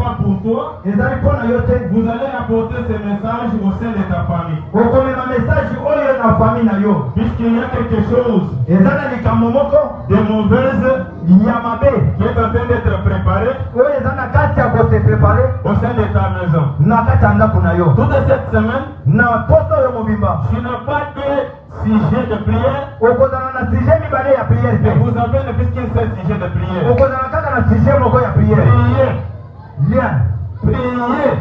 pas pour toi. Vous allez apporter ce message au sein de ta famille. Puisqu'il y a quelque chose de mauvaise qui est en train d'être préparé au sein de ta maison. Toute cette semaine, tu n'as pas de sujet de prière. Et vous avez ne plus qu'un seul sujet de prière. Priez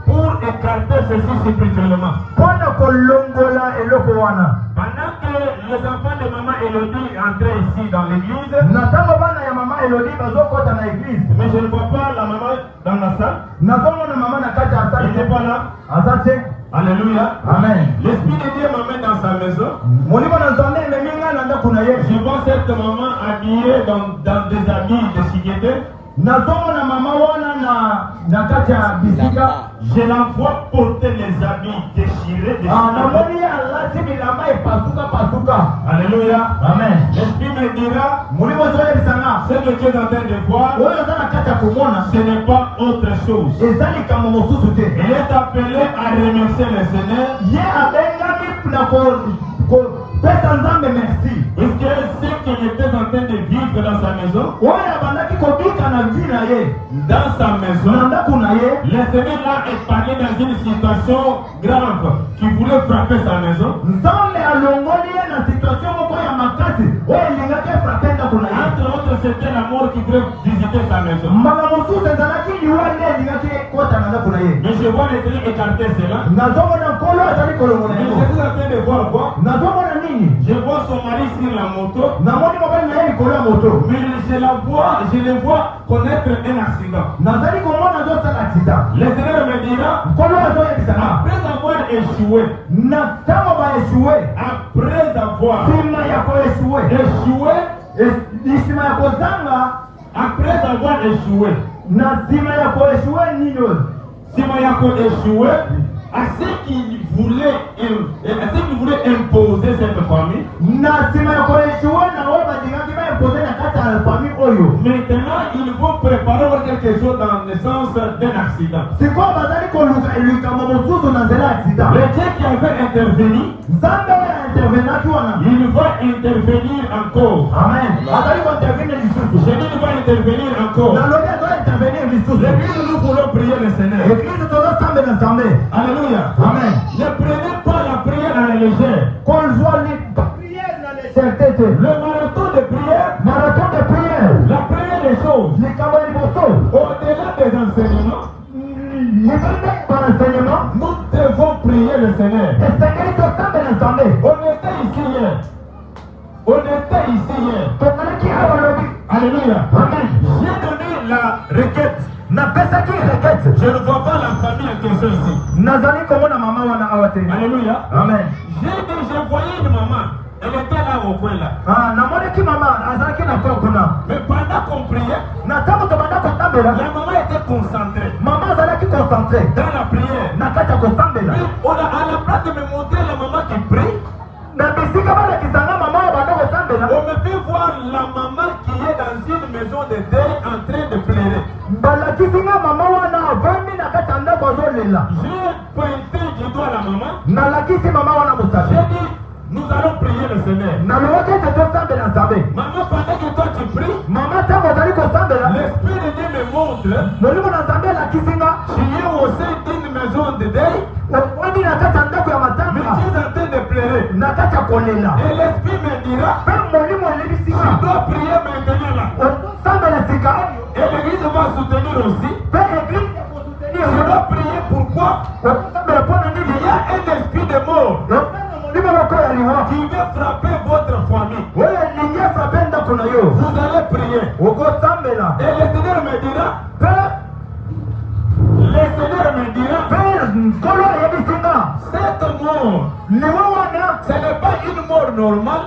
pour écarter ceci spirituellement. Pendant que les enfants de maman Elodie entraient ici dans l'église, mais je ne vois pas la maman dans la salle. Il n'est pas là. Alléluia. Amen. L'Esprit de Dieu m'amène dans sa maison. Je vois cette maman habillée dans des habits de Sigete. Je la vois porter les habits déchirés. Alléluia. Amen. L'Esprit me dira ce que tu es en train de voir, ce n'est pas autre chose. Il est appelé à remercier le Seigneur. Merci. Est-ce que ce qu'il était en train de vivre dans sa maison, dans sa maison, le Seigneur l'a épargné dans une situation grave qui voulait frapper sa maison. Entre autres, c'était la mort qui voulait visiter sa maison. Mais je vois le Seigneur écarter cela. Mais je suis en train de voir quoi? Je vois son mari sur la moto. Mais je le vois connaître un accident. Le Seigneur me dira, après avoir échoué, à ce qu'il voulait imposer cette famille. Maintenant, ils vont préparer quelque chose dans le sens d'un accident. Le Dieu qui avait intervenu, il va intervenir encore. Amen. Je dis il va intervenir encore. L'église, nous voulons prier le Seigneur. Alléluia. Amen. Ne prenez pas la prière à la légère. Le marathon de prière, la première des choses, au-delà des enseignements, nous devons prier le Seigneur. On était ici hier. Alléluia. Amen. J'ai donné la requête. Je ne vois pas la famille en question ici. Alléluia. Amen. J'ai voyé une maman. Elle était là au coin là. Mais pendant qu'on priait, la maman était concentrée. Dans la prière. Mais à la place de me montrer la maman qui prie, on me fait voir la maman qui est dans une maison de deuil en train de pleurer. J'ai pointé du doigt la maman. J'ai dit, nous allons prier le Seigneur. Maman, pendant que toi tu pries, l'Esprit de Dieu me montre, tu es au sein d'une maison de deuil, mais tu es en train de pleurer. Et l'Esprit me dira, tu dois prier maintenant là. Et l'Église va soutenir aussi. Tu dois prier pourquoi? Il y a un esprit de mort qui veut frapper votre famille. Vous allez prier. Et le Seigneur me dira, cette mort, ce n'est pas une mort normale.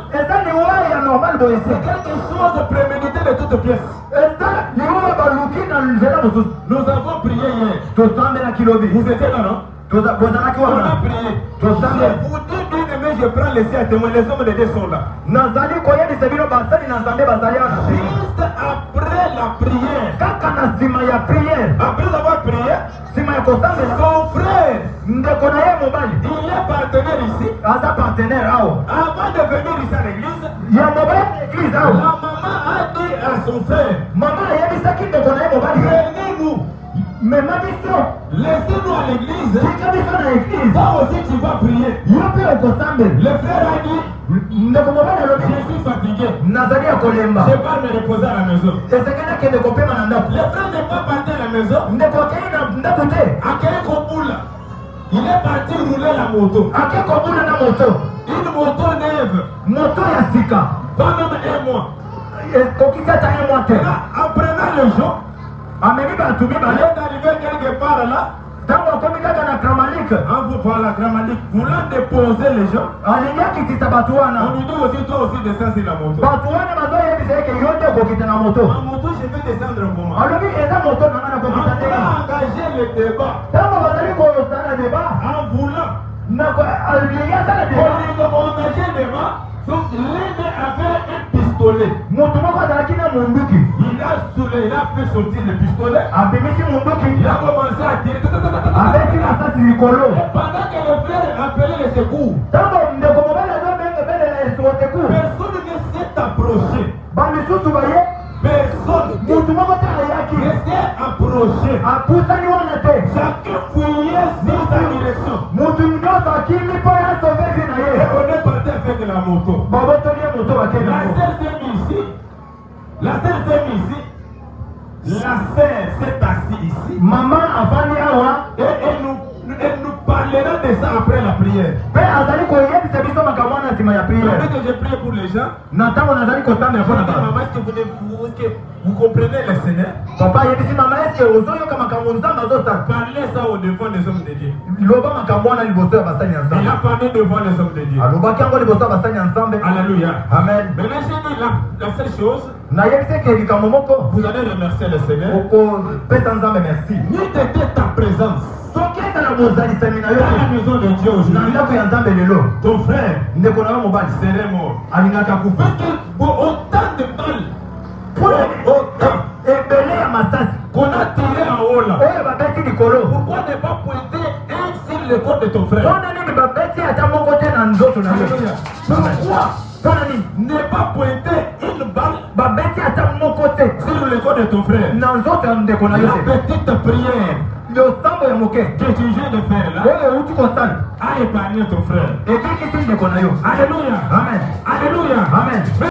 C'est quelque chose de prémédité de toutes pièces. Nous avons prié hier. Vous étiez là, non? On a prié. Je vous dis bien aimé, je prends les siens témoins. Les hommes de Dieu sont là. Juste après Après la prière, kaka na nsima ya prière, après avoir prié, nsima ya kosambela son frère, ndeko na ye mobali il est partenaire ici. aza partenaire awa Avant de venir ici à l'église, ya mobali ya église la awa. maman a dit à son frère, Mama ayebisaki ndeko na ye mobali prenez-nous, mema biso laissez-nous à l'église. tika biso na église Ça aussi tu vas prier. yo mpe okosambela. Le frère a dit, ndeko mobali alobi je suis fatigué, nazali ya kolemba je vais me reposer à la maison. esengeli akende kopema na ndako. Le frère n'est pas parti à la maison. ndeko akei na ndako te Akei Koboula, il est parti rouler la moto. ake kobuna na moto Une moto neuve, moto ya sika pas même un mois. kokisi ata ye mwa te. En prenant le jour, amemi bato il mibale est arrivé quelque part là, ntango akomi kaka na kramalike en vous par la grammatique, voulant déposer les gens. alingi akitisa bato On wana. lui dit aussi, toi aussi descends sur la moto. bato wana bazoyebisa eke yo nde okokita na moto. En moto, je vais descendre comment? alobi eza moto nanga na En kokita ndenge. voulant engager le débat, ntango bazali kosala deba en voulant alingi asala deba, engager le débat, donc l'un avait un pistolet. moto moko azalaki na monduki Il a fait sortir le pistolet. abimisi monduki Il a commencé à tirer. abeti masasi likolo. Pendant que le frère appelait les secours, ntango ndeko mobali azobenga ebelela esoseku personne ne s'est approché. bamisusu baye Personne motu moko te ayaki ne s'est approché. apusani wana te. Chacun fouillait sur sa direction. motu nyonso akimi mpo ya sovezi na Et ye. on est parti avec la moto. babotoli ye moto bakende La sœur s'est mise ici. La sœur s'est mise ici. La sœur s'est assise ici. mama afandi awa Et elle nous parlera de ça après la prière. mpe azali koyebisa biso makambo wana nsima ya Dès priere. que j'ai prié pour les gens, na ntango nazali kosambela mpo na bato. maman, est-ce que vous comprenez le Seigneur? papa ayebisi mama eske ozoyoka makambo nzambe azosala. Parlez ça au devant des hommes de Dieu. loba makambo wana liboso ya basali ya Il nzambe. a parlé devant les hommes de Dieu. alobaki yango liboso ya basali ya nzambe. Alléluia. amen. Maintenant, j'ai dit la seule chose, nayebisi eke likambo moko vous allez remercier le Seigneur. okopesa nzambe merci. Ni était ta présence soki ezala bozalisami na yo dans la maison de Dieu na aujourd'hui, ndako ya nzambe lelo ton frère ndeko na yo mobali serait mort. alingaka kufa. Parce que pour autant de balles, autant ebele ya masasi qu'on a tiré en haut là, oyo babeti likolo. pourquoi ne pas pointer un sur le corps de ton frère? mpona nini babeti ata moko te na nzoto na yo? Alléluia. Pourquoi mpona nini ne pas pointer une balle babeti ata moko te sur le corps de ton frère? na nzoto ya ndeko na yo te? La petite prière losambo ya moke que tu viens de faire là oyo outi kosala a épargné ton frère. ebikisi ndeko na yo. Alléluia. amen. Alléluia. amen.